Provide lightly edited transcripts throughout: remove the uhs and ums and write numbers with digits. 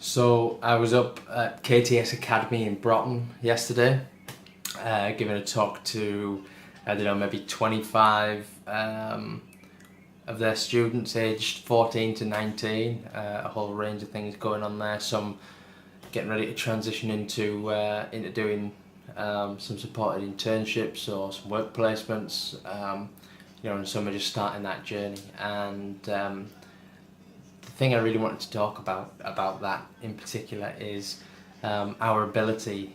So I was up at KTS Academy in Broughton yesterday, giving a talk to, I don't know, maybe 25 of their students aged 14 to 19, a whole range of things going on there, some getting ready to transition into doing some supported internships or some work placements, and some are just starting that journey. And the thing I really wanted to talk about that in particular is our ability,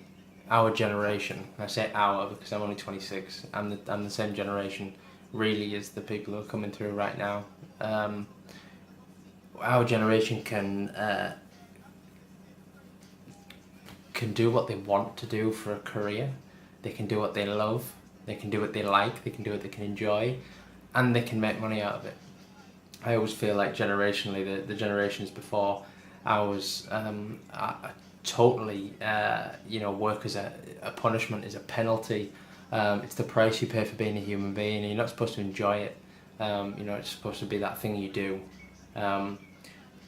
our generation. I say our because I'm only 26. I'm the same generation really as the people who are coming through right now. Our generation can do what they want to do for a career. They can do what they love. They can do what they like. They can do what they can enjoy, and they can make money out of it. I always feel like generationally, the generations before ours totally, work as a punishment, is a penalty. It's the price you pay for being a human being, and you're not supposed to enjoy it. It's supposed to be that thing you do. And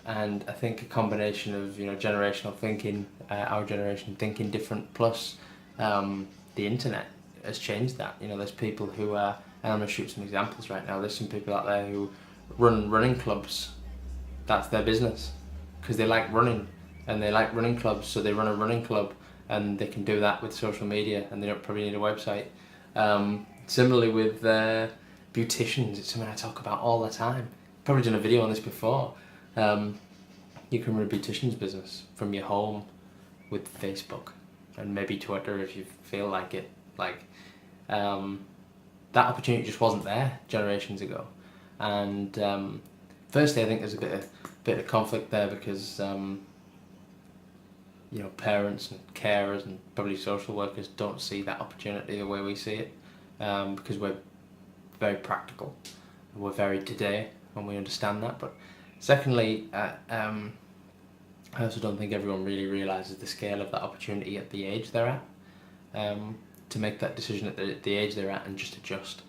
I think a combination of generational thinking, our generation thinking different, plus the internet has changed that. There's people who and I'm gonna shoot some examples right now. There's some people out there who run running clubs. That's their business because they like running and they like running clubs, so they run a running club and they can do that with social media and they don't probably need a website. Similarly with beauticians, it's something I talk about all the time. Probably done a video on this before. You can run a beautician's business from your home with Facebook and maybe Twitter if you feel like it. That opportunity just wasn't there generations ago. And firstly, I think there's a bit of conflict there because parents and carers and probably social workers don't see that opportunity the way we see it, because we're very practical, we're very today, and we understand that. But secondly, I also don't think everyone really realises the scale of that opportunity at the age they're at, to make that decision at the age they're at and just adjust.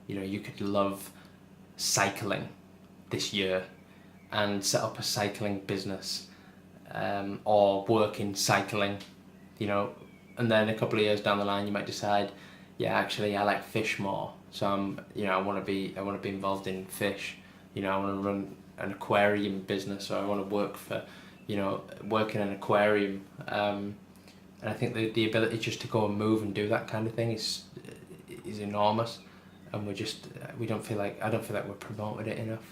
You could love cycling this year and set up a cycling business, or work in cycling, and then a couple of years down the line you might decide, yeah, actually I like fish more, so I want to be involved in fish. I want to run an aquarium business, or I want to work in an aquarium, and I think the ability just to go and move and do that kind of thing is enormous. And I don't feel like we're promoted it enough,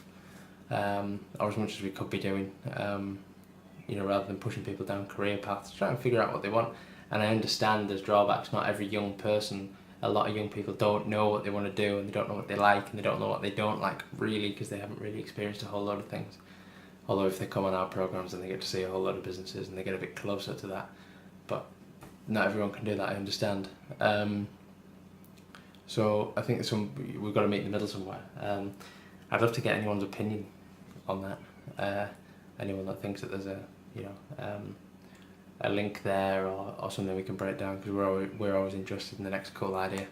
or as much as we could be doing, rather than pushing people down career paths, try and figure out what they want. And I understand there's drawbacks. Not every young person, a lot of young people don't know what they want to do, and they don't know what they like, and they don't know what they don't like, really, because they haven't really experienced a whole lot of things. Although if they come on our programs, then they get to see a whole lot of businesses, and they get a bit closer to that. But not everyone can do that, I understand. So I think we've got to meet in the middle somewhere. I'd love to get anyone's opinion on that. Anyone that thinks that there's a link there or something we can break down, because we're always interested in the next cool idea.